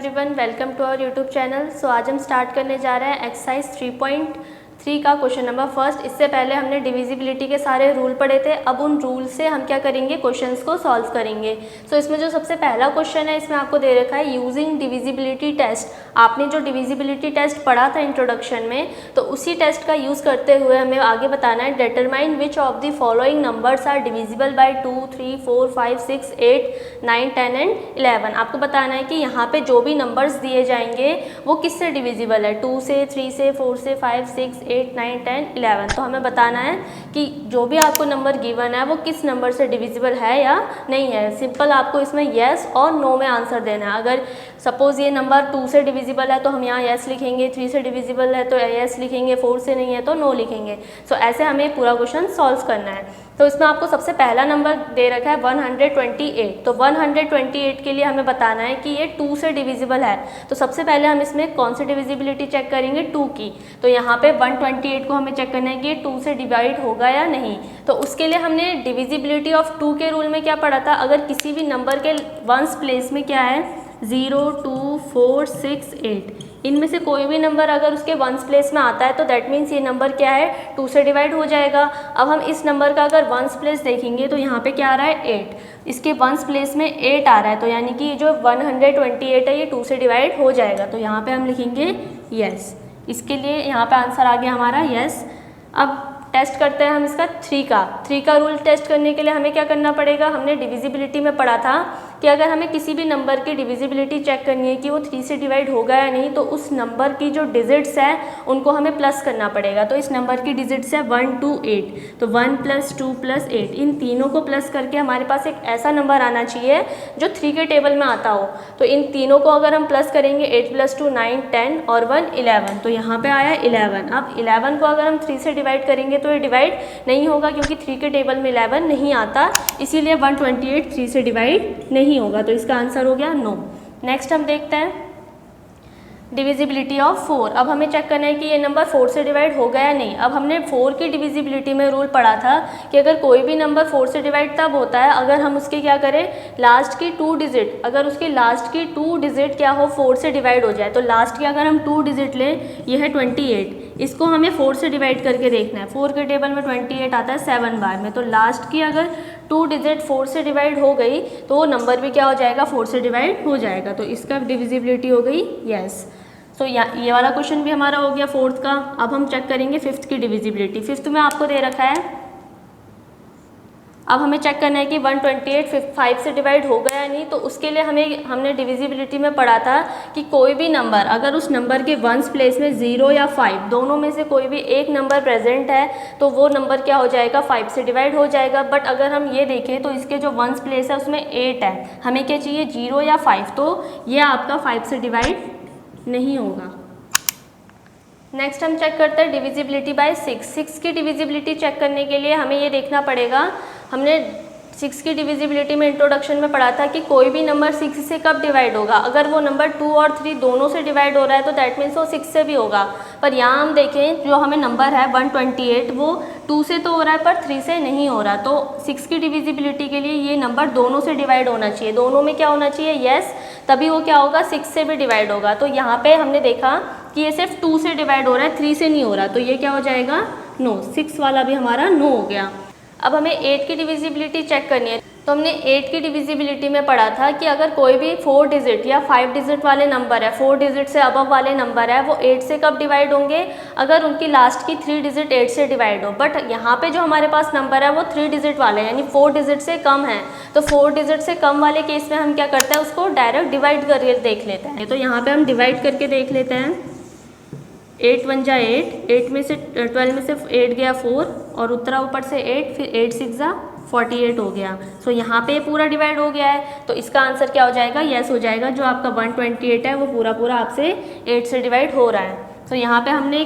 Everyone, welcome to our YouTube channel. So आज हम start करने जा रहे हैं एक्सरसाइज 3.3 का क्वेश्चन नंबर फर्स्ट। इससे पहले हमने डिविजिबिलिटी के सारे रूल पढ़े थे। अब उन रूल से हम क्या करेंगे, क्वेश्चंस को सॉल्व करेंगे। सो इसमें जो सबसे पहला क्वेश्चन है, इसमें आपको दे रखा है यूजिंग डिविजिबिलिटी टेस्ट। आपने जो डिविजिबिलिटी टेस्ट पढ़ा था इंट्रोडक्शन में, तो उसी टेस्ट का यूज़ करते हुए हमें आगे बताना है determine which of the following numbers are divisible by 2, 3, 4, 5, 6, 8, 9, 10 and 11। आपको बताना है कि यहाँ पे जो भी नंबर्स दिए जाएंगे वो किससे डिविजिबल है, 2 से, 3 से, 4 से, 5, 6, 8, 9, 10, 11। तो हमें बताना है कि जो भी आपको नंबर गिवन है वो किस नंबर से डिविजिबल है या नहीं है। सिंपल आपको इसमें येस और नो में आंसर देना है। अगर सपोज़ ये नंबर 2 से डिविजिबल है तो हम यहाँ येस लिखेंगे, 3 से डिविजिबल है तो येस लिखेंगे, 4 से नहीं है तो नो लिखेंगे। सो ऐसे हमें पूरा क्वेश्चन सॉल्व करना है। तो इसमें आपको सबसे पहला नंबर दे रखा है 128। तो 128 के लिए हमें बताना है कि ये 2 से डिविजिबल है। तो सबसे पहले हम इसमें कौन सी डिविजिबिलिटी चेक करेंगे, 2 की। तो यहाँ पे 128 को हमें चेक करना है कि ये 2 से डिवाइड होगा या नहीं। तो उसके लिए हमने डिविजिबिलिटी ऑफ 2 के रूल में क्या पढ़ा था, अगर किसी भी नंबर के वंस प्लेस में क्या है 0, 2, 4, 6, 8, इनमें से कोई भी नंबर अगर उसके वंस प्लेस में आता है तो दैट मीन्स ये नंबर क्या है 2 से डिवाइड हो जाएगा। अब हम इस नंबर का अगर वंस प्लेस देखेंगे तो यहाँ पे क्या आ रहा है 8, इसके वंस प्लेस में 8 आ रहा है। तो यानी कि जो 128 है ये 2 से डिवाइड हो जाएगा। तो यहाँ पे हम लिखेंगे यस। इसके लिए यहाँ पे आंसर आ गया हमारा यस। अब टेस्ट करते हैं हम इसका 3 का रूल टेस्ट करने के लिए हमें क्या करना पड़ेगा, हमने डिविजिबिलिटी में पढ़ा था कि अगर हमें किसी भी नंबर की डिविजिबिलिटी चेक करनी है कि वो 3 से डिवाइड होगा या नहीं, तो उस नंबर की जो डिजिट्स है उनको हमें प्लस करना पड़ेगा। तो इस नंबर की डिजिट्स है 1, 2, 8। तो 1 + 2 + 8, इन तीनों को प्लस करके हमारे पास एक ऐसा नंबर आना चाहिए जो 3 के टेबल में आता हो। तो इन तीनों को अगर हम प्लस करेंगे 8 + 2 9, 10 और 1 11। तो यहाँ पे आया 11। अब 11 को अगर हम 3 से डिवाइड करेंगे तो ये डिवाइड नहीं होगा क्योंकि 3 के टेबल में 11 नहीं आता, इसीलिए 128 3 से डिवाइड नहीं होगा। तो इसका आंसर हो गया नो। नेक्स्ट हम देखते हैं डिविजिबिलिटी ऑफ 4। अब हमें चेक करना है कि ये नंबर 4 से डिवाइड हो गया या नहीं। अब हमने 4 की डिविजिबिलिटी में रूल पढ़ा था कि अगर कोई भी नंबर 4 से डिवाइड तब होता है अगर हम उसके क्या करें, लास्ट की 2 डिजिट, अगर उसकी लास्ट की 2 डिजिट क्या हो 4 से डिवाइड हो जाए। तो लास्ट की अगर हम 2 डिजिट लें, ये है 28, इसको हमें 4 से डिवाइड करके देखना है। 4 के टेबल में 28 आता है 7 बार में। तो लास्ट की अगर 2 डिजिट 4 से डिवाइड हो गई तो वो नंबर भी क्या हो जाएगा 4 से डिवाइड हो जाएगा। तो इसका डिविजिबिलिटी हो गई यस। तो ये वाला क्वेश्चन भी हमारा हो गया 4th का। अब हम चेक करेंगे 5th की डिविजिबिलिटी। 5th में आपको दे रखा है, अब हमें चेक करना है कि 128 5 से डिवाइड हो गया या नहीं। तो उसके लिए हमने डिविजिबिलिटी में पढ़ा था कि कोई भी नंबर अगर उस नंबर के वंस प्लेस में 0 या 5 दोनों में से कोई भी एक नंबर प्रेजेंट है तो वो नंबर क्या हो जाएगा 5 से डिवाइड हो जाएगा। बट अगर हम ये देखें तो इसके जो वंस प्लेस है उसमें 8 है, हमें क्या चाहिए 0 या 5, तो ये आपका 5 से डिवाइड नहीं होगा। नेक्स्ट हम चेक करते हैं डिविजिबिलिटी बाय 6 की डिविजिबिलिटी चेक करने के लिए हमें ये देखना पड़ेगा, हमने 6 की डिविजिबिलिटी में इंट्रोडक्शन में पढ़ा था कि कोई भी नंबर 6 से कब डिवाइड होगा, अगर वो नंबर 2 और 3 दोनों से डिवाइड हो रहा है तो दैट मीन्स वो 6 से भी होगा। पर यहाँ हम देखें जो हमें नंबर है 128 वो 2 से तो हो रहा है पर 3 से नहीं हो रहा। तो 6 की डिविजिबिलिटी के लिए ये नंबर दोनों से डिवाइड होना चाहिए, दोनों में क्या होना चाहिए यस, तभी वो क्या होगा 6 से भी डिवाइड होगा। तो यहाँ पे हमने देखा कि ये सिर्फ 2 से डिवाइड हो रहा है, 3 से नहीं हो रहा। तो ये क्या हो जाएगा नो, 6 वाला भी हमारा नो हो गया। अब हमें 8 की डिविजिबिलिटी चेक करनी है। तो हमने 8 की डिविजिबिलिटी में पढ़ा था कि अगर कोई भी 4 डिजिट या 5 डिजिट वाले नंबर है, 4 डिजिट से अबव वाले नंबर है, वो 8 से कब डिवाइड होंगे, अगर उनकी लास्ट की 3 डिजिट 8 से डिवाइड हो। बट यहाँ पे जो हमारे पास नंबर है वो 3 डिजिट वाले यानी 4 डिजिट से कम है। तो 4 डिजिट से कम वाले केस में हम क्या करते हैं, उसको डायरेक्ट डिवाइड करके देख लेते हैं। तो यहाँ पर हम डिवाइड करके देख लेते हैं। 8 1 जा 8, 8 में से 12 में से 8 गया 4 और उतरा ऊपर से 8, फिर 8 6 जा 48 हो गया। सो यहाँ पे पूरा डिवाइड हो गया है। तो इसका आंसर क्या हो जाएगा यस हो जाएगा। जो आपका 128 है वो पूरा आपसे 8 से डिवाइड हो रहा है। तो यहाँ पे हमने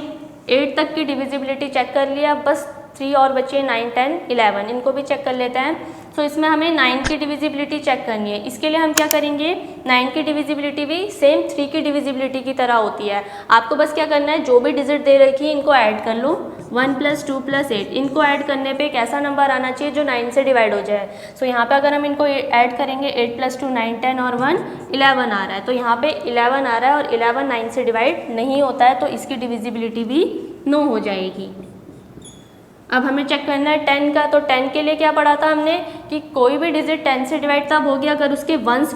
8 तक की डिविजिबिलिटी चेक कर लिया, बस 3 और बचे 9 10 11, इनको भी चेक कर लेते हैं। सो इसमें हमें 9 की डिविजिबिलिटी चेक करनी है। इसके लिए हम क्या करेंगे, 9 की डिविजिबिलिटी भी सेम 3 की डिविजिबिलिटी की तरह होती है। आपको बस क्या करना है, जो भी डिजिट दे रखी है इनको ऐड कर लो। 1 + 2 + 8, इनको ऐड करने पे एक ऐसा नंबर आना चाहिए जो 9 से डिवाइड हो जाए। सो यहाँ पे अगर हम इनको ऐड करेंगे 8 + 2 9 10 और 1 11 आ रहा है, तो यहाँ पे 11 आ रहा है और 11 9 से डिवाइड नहीं होता है, तो इसकी डिविजिबिलिटी भी नो हो जाएगी। अब हमें चेक करना है 10 का, तो 10 के लिए क्या पढ़ा था हमने कि कोई भी डिजिट 10 से डिवाइड तब होगी अगर उसके वंस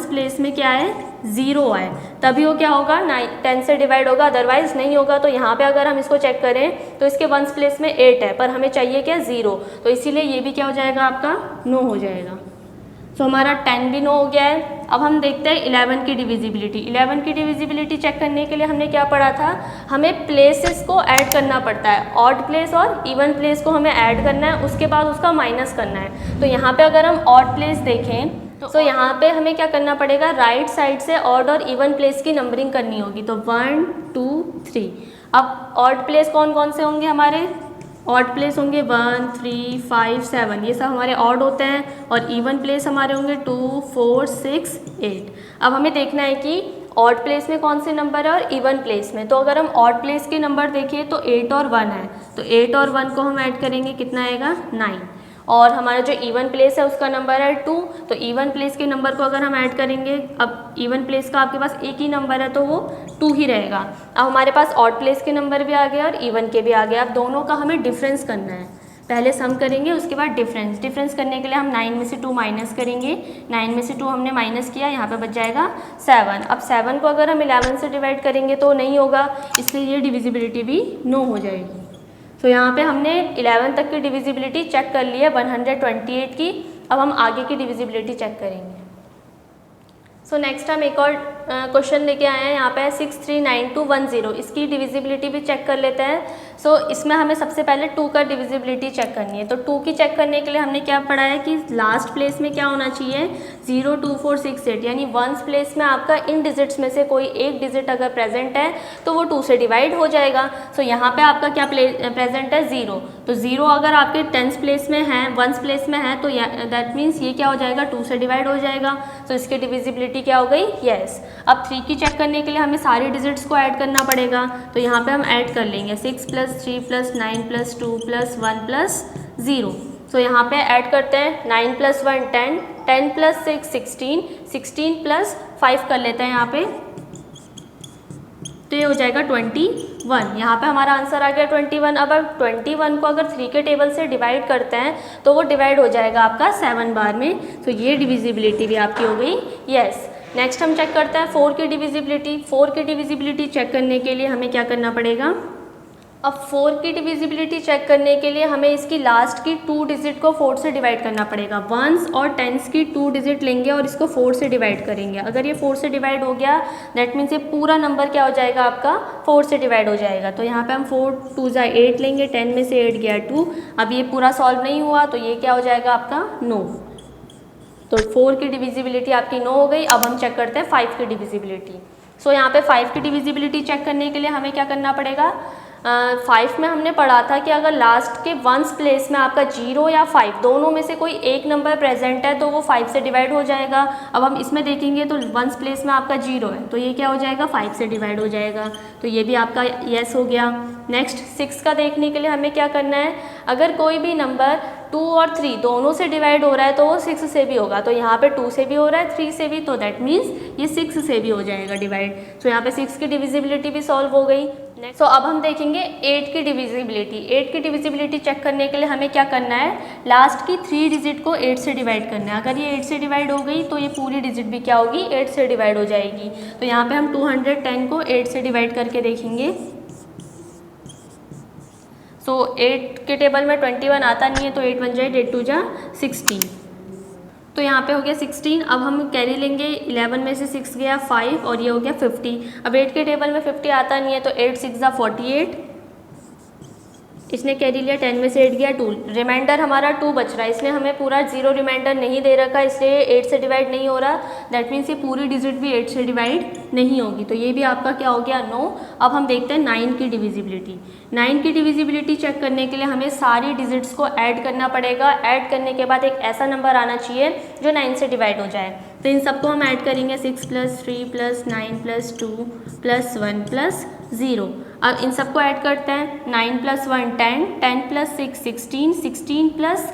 प्लेस में क्या है 0 आए, तभी वो क्या होगा 10 से डिवाइड होगा, अदरवाइज नहीं होगा। तो यहाँ पे अगर हम इसको चेक करें तो इसके वंस प्लेस में 8 है, पर हमें चाहिए क्या 0, तो इसीलिए ये भी क्या हो जाएगा आपका नो हो जाएगा। तो हमारा 10 भी नो हो गया है। अब हम देखते हैं 11 की डिविजिबिलिटी। 11 की डिविजिबिलिटी चेक करने के लिए हमने क्या पढ़ा था, हमें प्लेसेस को ऐड करना पड़ता है, ऑड प्लेस और इवन प्लेस को हमें ऐड करना है, उसके बाद उसका माइनस करना है। तो यहाँ पे अगर हम ऑड प्लेस देखें तो यहाँ पे हमें क्या करना पड़ेगा, राइट साइड से ऑड और इवन प्लेस की नंबरिंग करनी होगी। तो 1 2 3। अब ऑड प्लेस कौन कौन से होंगे हमारे, ऑड प्लेस होंगे 1 3 5 7, ये सब हमारे ऑड होते हैं, और इवन प्लेस हमारे होंगे 2 4 6 8। अब हमें देखना है कि ऑड प्लेस में कौन से नंबर है और इवन प्लेस में। तो अगर हम ऑड प्लेस के नंबर देखें तो 8 और 1 है, तो 8 और 1 को हम ऐड करेंगे, कितना आएगा 9। और हमारा जो इवन प्लेस है उसका नंबर है 2, तो इवन प्लेस के नंबर को अगर हम ऐड करेंगे, अब इवन प्लेस का आपके पास एक ही नंबर है तो वो 2 ही रहेगा। अब हमारे पास ऑड प्लेस के नंबर भी आ गए और इवन के भी आ गए। अब दोनों का हमें डिफरेंस करना है, पहले सम करेंगे उसके बाद डिफरेंस करने के लिए हम 9 में से 2 माइनस करेंगे। 9 में से 2 हमने माइनस किया, यहाँ पे बच जाएगा 7। अब 7 को अगर हम 11 से डिवाइड करेंगे तो नहीं होगा, इसलिए ये डिविजिबिलिटी भी नो हो जाएगी। तो यहाँ पे हमने 11 तक की डिविजिबिलिटी चेक कर ली है 128 की। अब हम आगे की डिविजिबिलिटी चेक करेंगे। सो नेक्स्ट हम एक और क्वेश्चन लेके आए हैं, यहाँ पे है 639210, इसकी डिविजिबिलिटी भी चेक कर लेते हैं। सो इसमें हमें सबसे पहले 2 का डिविजिबिलिटी चेक करनी है। तो 2 की चेक करने के लिए हमने क्या पढ़ा है कि लास्ट प्लेस में क्या होना चाहिए 0 2 4 6 8, यानी वंस प्लेस में आपका इन डिजिट्स में से कोई एक डिजिट अगर प्रेजेंट है तो वो 2 से डिवाइड हो जाएगा। सो यहाँ पे आपका क्या प्रेजेंट है 0, तो 0 अगर आपके टेंस प्लेस में है, वंस प्लेस में है, तो दैट मीन्स ये क्या हो जाएगा 2 से डिवाइड हो जाएगा। तो इसकी डिविजिबिलिटी क्या हो गई यस। अब 3 की चेक करने के लिए हमें सारी डिजिट्स को ऐड करना पड़ेगा। तो यहाँ पे हम ऐड कर लेंगे 6 + 3 + 9 + 2 + 1 + 0। सो यहाँ पे ऐड करते हैं 9 + 1 10, 10 + 6 16, 16 + 5 कर लेते हैं यहाँ पे, तो ये हो जाएगा 21। यहाँ पे हमारा आंसर आ गया 21। अब 21 को अगर 3 के टेबल से डिवाइड करते हैं तो वो डिवाइड हो जाएगा आपका 7 बार में। तो ये डिविजिबिलिटी भी आपकी हो गई यस। नेक्स्ट हम चेक करते हैं 4 की डिविजिबिलिटी। 4 की डिविजिबिलिटी चेक करने के लिए हमें क्या करना पड़ेगा, अब 4 की डिविजिबिलिटी चेक करने के लिए हमें इसकी लास्ट की 2 डिजिट को 4 से डिवाइड करना पड़ेगा। वंस और टेंस की 2 डिजिट लेंगे और इसको 4 से डिवाइड करेंगे। अगर ये 4 से डिवाइड हो गया दैट मीन्स ये पूरा नंबर क्या हो जाएगा आपका 4 से डिवाइड हो जाएगा। तो यहाँ पे हम 4 2 = 8 लेंगे, 10 में से 8 गया 2। अब ये पूरा सॉल्व नहीं हुआ तो ये क्या हो जाएगा आपका नो। तो 4 की डिविजिबिलिटी आपकी नो हो गई। अब हम चेक करते हैं 5 की डिविजिबिलिटी। सो यहाँ पे 5 की डिविजिबिलिटी चेक करने के लिए हमें क्या करना पड़ेगा, 5 में हमने पढ़ा था कि अगर लास्ट के वंस प्लेस में आपका 0 या 5 दोनों में से कोई एक नंबर प्रेजेंट है तो वो 5 से डिवाइड हो जाएगा। अब हम इसमें देखेंगे तो वंस प्लेस में आपका 0 है तो ये क्या हो जाएगा 5 से डिवाइड हो जाएगा। तो ये भी आपका यस हो गया। नेक्स्ट 6 का देखने के लिए हमें क्या करना है, अगर कोई भी नंबर 2 और 3 दोनों से डिवाइड हो रहा है तो वो 6 से भी होगा। तो यहाँ पे 2 से भी हो रहा है 3 से भी, तो दैट मीन्स ये 6 से भी हो जाएगा डिवाइड। तो यहाँ पे 6 की डिविजिबिलिटी भी सॉल्व हो गई। नेक्स्ट अब हम देखेंगे 8 की डिविजिबिलिटी। 8 की डिविजिबिलिटी चेक करने के लिए हमें क्या करना है, लास्ट की 3 डिजिट को 8 से डिवाइड करना है। अगर ये 8 से डिवाइड हो गई तो ये पूरी डिजिट भी क्या होगी 8 से डिवाइड हो जाएगी। तो यहाँ पे हम 210 को 8 से डिवाइड करके देखेंगे। सो 8 के टेबल में 21 आता नहीं है तो 8 बन जाए, 8 2 जा 16। तो यहाँ पे हो गया 16। अब हम कैरी लेंगे, 11 में से 6 गया 5 और ये हो गया 50। अब 8 के टेबल में 50 आता नहीं है तो 8 6 जा 48, इसने कैरी लिया, 10 में से 8 गया 2, रिमाइंडर हमारा 2 बच रहा है, इसलिए हमें पूरा 0 रिमाइंडर नहीं दे रखा, इसलिए 8 से डिवाइड नहीं हो रहा। दैट मीन्स ये पूरी डिजिट भी 8 से डिवाइड नहीं होगी। तो ये भी आपका क्या हो गया नो। अब हम देखते हैं 9 की डिविजिबिलिटी। 9 की डिविजिबिलिटी चेक करने के लिए हमें सारी डिजिट्स को ऐड करना पड़ेगा। ऐड करने के बाद एक ऐसा नंबर आना चाहिए जो 9 से डिवाइड हो जाए। तो इन सबको हम ऐड करेंगे 6 + 3 + 9 + 2 + 1 + 0। अब इन सबको ऐड करते हैं, 9 + 1 10, 10 + 6 16, 16 +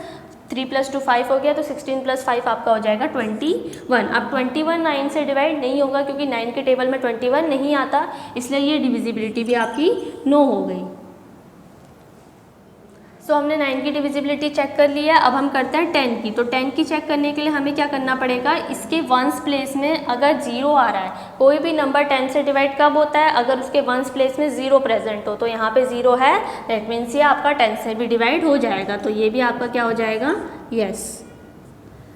3 + 2 5 हो गया, तो 16 + 5 आपका हो जाएगा 21। अब 21 9 से डिवाइड नहीं होगा क्योंकि 9 के टेबल में 21 नहीं आता, इसलिए ये डिविजिबिलिटी भी आपकी 9 हो गई। सो हमने 9 की डिविजिबिलिटी चेक कर ली है। अब हम करते हैं 10 की। तो 10 की चेक करने के लिए हमें क्या करना पड़ेगा, इसके वंस प्लेस में अगर 0 आ रहा है, कोई भी नंबर 10 से डिवाइड कब होता है, अगर उसके वंस प्लेस में 0 प्रेजेंट हो। तो यहाँ पे 0 है, दैट मीन्स ये आपका 10 से भी डिवाइड हो जाएगा, तो ये भी आपका क्या हो जाएगा, यस।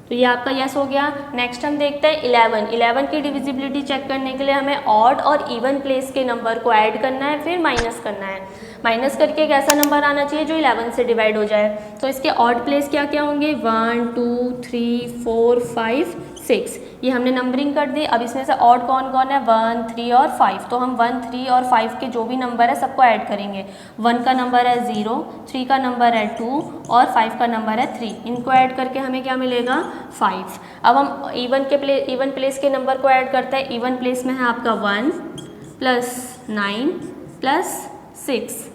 तो ये आपका यस हो गया। नेक्स्ट हम देखते हैं 11। 11 की डिविजिबिलिटी चेक करने के लिए हमें ऑड और इवन प्लेस के नंबर को ऐड करना है, फिर माइनस करना है। माइनस करके एक ऐसा नंबर आना चाहिए जो 11 से डिवाइड हो जाए। तो इसके ऑड प्लेस क्या क्या होंगे, 1 2 3 4 5 6, ये हमने नंबरिंग कर दी। अब इसमें से ऑड कौन कौन है, 1 3 और 5। तो हम 1 3 और 5 के जो भी नंबर है सबको ऐड करेंगे। 1 का नंबर है 0, 3 का नंबर है 2 और 5 का नंबर है 3। इनको ऐड करके हमें क्या मिलेगा, 5। अब हम इवन प्लेस के नंबर को ऐड करते हैं। इवन प्लेस में है आपका 1 + 9 + 6,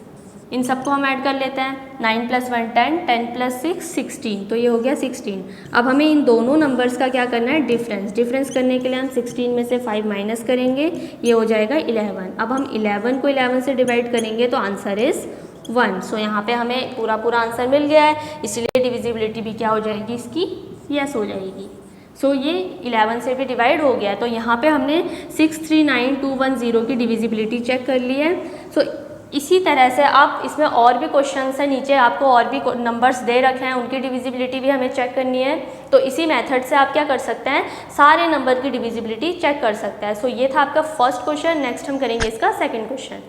इन सबको हम ऐड कर लेते हैं। 9 + 1 10, 10 + 6 16, तो ये हो गया 16। अब हमें इन दोनों नंबर्स का क्या करना है, डिफरेंस करने के लिए हम 16 में से 5 माइनस करेंगे, ये हो जाएगा 11। अब हम 11 को 11 से डिवाइड करेंगे तो आंसर इज़ 1। सो यहाँ पे हमें पूरा आंसर मिल गया है, इसलिए डिविजिबिलिटी भी क्या हो जाएगी इसकी, यस हो जाएगी। सो ये 11 से भी डिवाइड हो गया। तो यहाँ पे हमने 639210 की डिविजिबिलिटी चेक कर ली है। सो इसी तरह से आप इसमें और भी क्वेश्चंस हैं, नीचे आपको और भी नंबर्स दे रखे हैं, उनकी डिविजिबिलिटी भी हमें चेक करनी है। तो इसी मेथड से आप क्या कर सकते हैं, सारे नंबर की डिविजिबिलिटी चेक कर सकते हैं। सो ये था आपका फर्स्ट क्वेश्चन। नेक्स्ट हम करेंगे इसका सेकंड क्वेश्चन।